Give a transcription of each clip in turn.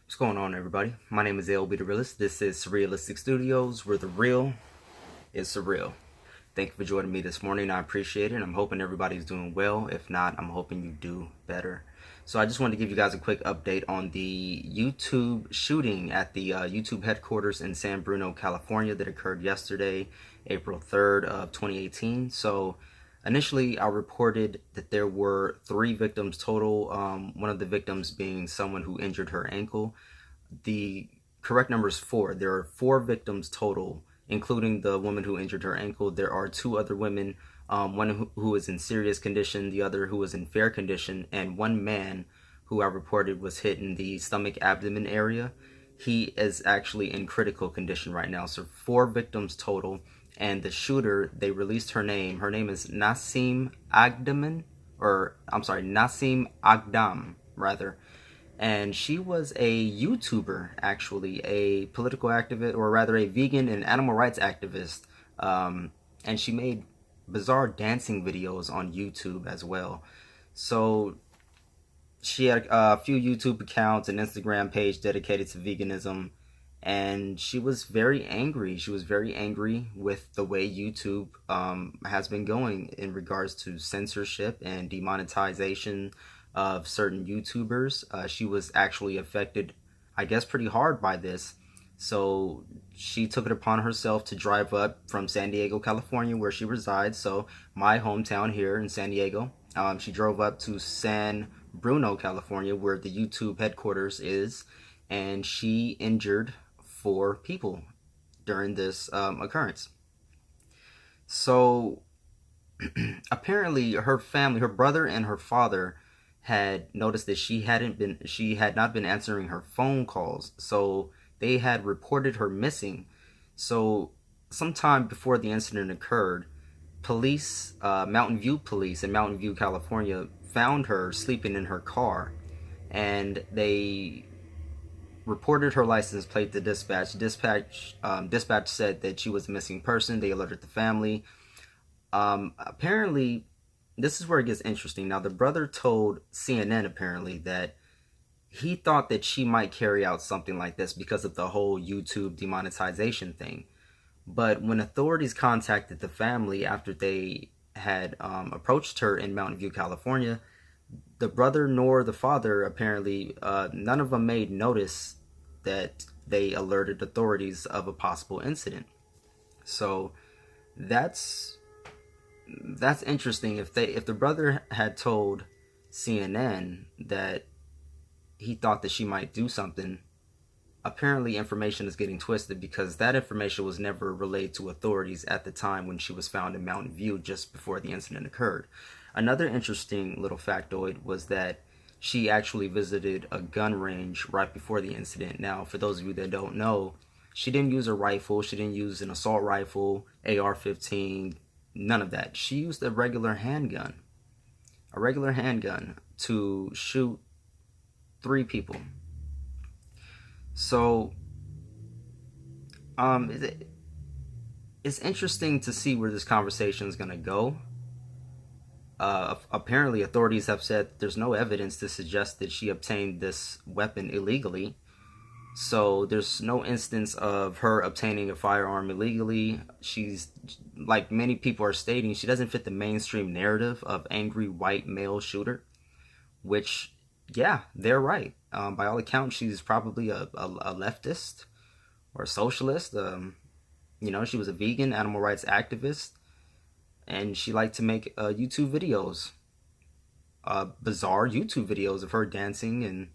What's going on, everybody? My name is LB the Realist. This is Surrealistic Studios, where the real is surreal. Thank you for joining me this morning. I appreciate it. I'm hoping everybody's doing well. If not, I'm hoping you do better. So I just wanted to give you guys a quick update on the YouTube shooting at the YouTube headquarters in San Bruno, California that occurred yesterday, April 3rd of 2018. So initially, I reported that there were 3 victims total, one of the victims being someone who injured her ankle. The correct number is 4. There are 4 victims total, including the woman who injured her ankle. There are 2 other women, one who is in serious condition, the other who was in fair condition, and one man who I reported was hit in the stomach abdomen area. He is actually in critical condition right now. So 4 victims total. And the shooter, they released her name. Her name is Nasim Agdaman, Nasim Agdam, rather. And she was a YouTuber, actually, a political activist, or rather a vegan and animal rights activist. And she made bizarre dancing videos on YouTube as well. So she had a few YouTube accounts, an Instagram page dedicated to veganism, and she was very angry. She was very angry with the way YouTube has been going in regards to censorship and demonetization of certain YouTubers. She was actually affected, I guess, pretty hard by this. So she took it upon herself to drive up from San Diego, California, where she resides. So my hometown here in San Diego. She drove up to San Bruno, California, where the YouTube headquarters is, and she injured 4 people during this occurrence. So apparently her family, her brother and her father, had noticed that she had not been answering her phone calls. So they had reported her missing. So sometime before the incident occurred, police, Mountain View police in Mountain View, California, found her sleeping in her car, and they reported her license plate to dispatch. Dispatch said that she was a missing person. They alerted the family. Apparently, this is where it gets interesting. Now, the brother told CNN apparently that he thought that she might carry out something like this because of the whole YouTube demonetization thing. But when authorities contacted the family after they had approached her in Mountain View, California, the brother nor the father, apparently, none of them made notice that they alerted authorities of a possible incident. So that's interesting. If the brother had told CNN that he thought that she might do something, apparently information is getting twisted, because that information was never relayed to authorities at the time when she was found in Mountain View just before the incident occurred. Another interesting little factoid was that she actually visited a gun range right before the incident. Now, for those of you that don't know, she didn't use a rifle. She didn't use an assault rifle, AR-15, none of that. She used a regular handgun to shoot 3 people. So, it's interesting to see where this conversation is going to go. Apparently, authorities have said there's no evidence to suggest that she obtained this weapon illegally. So there's no instance of her obtaining a firearm illegally. She's, like many people are stating, she doesn't fit the mainstream narrative of angry white male shooter, which, yeah, they're right. By all accounts, she's probably a leftist or a socialist. She was a vegan, animal rights activist, and she liked to make YouTube videos, bizarre YouTube videos of her dancing and,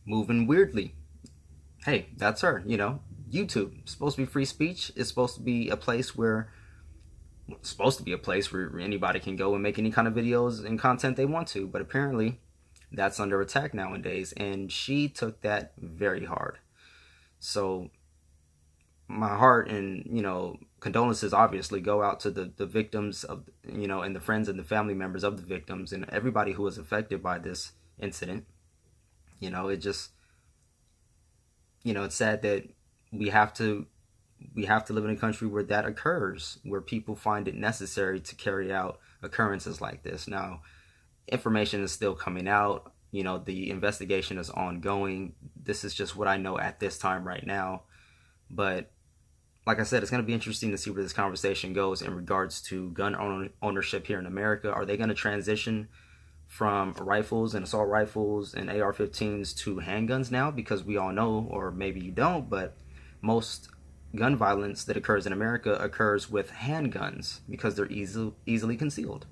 moving weirdly. Hey, that's her, YouTube. It's supposed to be free speech. It's supposed to be a place where anybody can go and make any kind of videos and content they want to. But apparently, that's under attack nowadays, and she took that very hard. So my heart and condolences obviously go out to the victims of, and the friends and the family members of the victims and everybody who was affected by this incident. It's sad that we have to live in a country where that occurs, where people find it necessary to carry out occurrences like this. Now, information is still coming out. You know, the investigation is ongoing. This is just what I know at this time right now. But like I said, it's going to be interesting to see where this conversation goes in regards to gun ownership here in America. Are they going to transition from rifles and assault rifles and AR-15s to handguns now? Because we all know, or maybe you don't, but most gun violence that occurs in America occurs with handguns because they're easily concealed.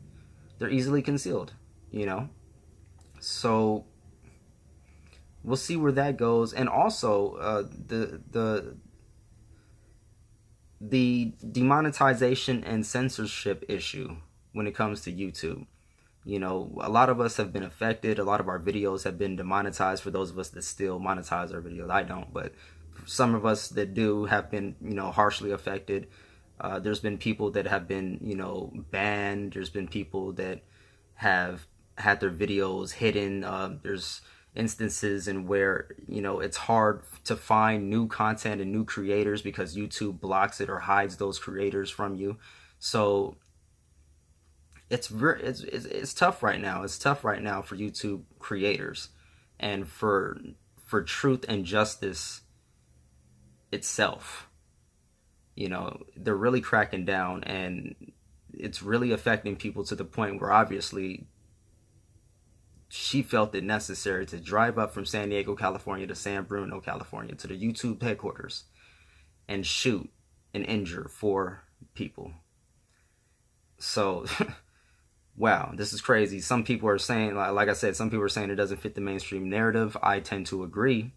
They're easily concealed, you know? So we'll see where that goes. And also the demonetization and censorship issue when it comes to YouTube. You know, a lot of us have been affected. A lot of our videos have been demonetized. For those of us that still monetize our videos, I don't, but some of us that do have been, you know, harshly affected. There's been people that have been, you know, banned. There's been people that have had their videos hidden. There's instances in where, you know, it's hard to find new content and new creators because YouTube blocks it or hides those creators from you. So it's tough right now. It's tough right now for YouTube creators and for truth and justice itself. You know, they're really cracking down, and it's really affecting people to the point where obviously she felt it necessary to drive up from San Diego, California to San Bruno, California to the YouTube headquarters and shoot and injure 4 people. So wow, this is crazy. Some people are saying, like I said, some people are saying it doesn't fit the mainstream narrative. I tend to agree.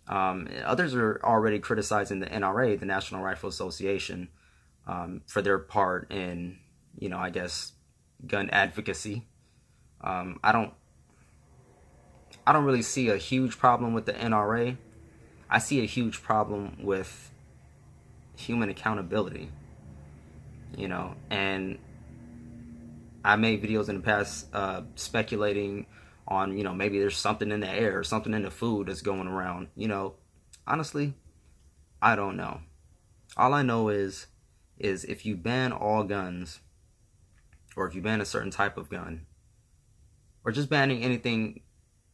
Others are already criticizing the NRA, the National Rifle Association, for their part in, you know, I guess, gun advocacy. I don't really see a huge problem with the NRA. I see a huge problem with human accountability, you know, and I made videos in the past speculating on, you know, maybe there's something in the air, something in the food that's going around. You know, honestly, I don't know. All I know is if you ban all guns, or if you ban a certain type of gun, or just banning anything,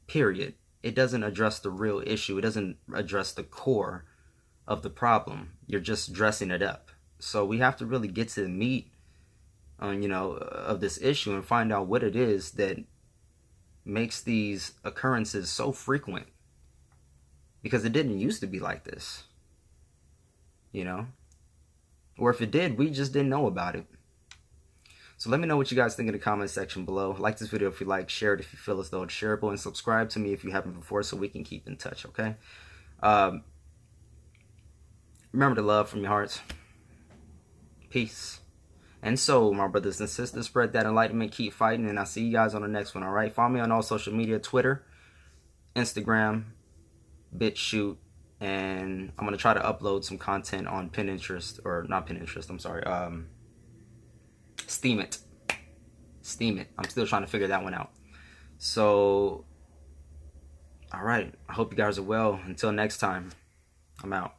period, it doesn't address the real issue. It doesn't address the core of the problem. You're just dressing it up. So we have to really get to the meat, you know, of this issue and find out what it is that makes these occurrences so frequent, because it didn't used to be like this, you know, or if it did, we just didn't know about it. So let me know what you guys think in the comment section below. Like this video if you like, share it if you feel as though it's shareable, and subscribe to me if you haven't before so we can keep in touch, okay? Remember to love from your hearts. Peace. And so, my brothers and sisters, spread that enlightenment, keep fighting, and I'll see you guys on the next one, all right? Follow me on all social media, Twitter, Instagram, BITCHUTE, and I'm going to try to upload some content on Pinterest, or not Pinterest, I'm sorry, Steam It. I'm still trying to figure that one out. So, all right, I hope you guys are well. Until next time, I'm out.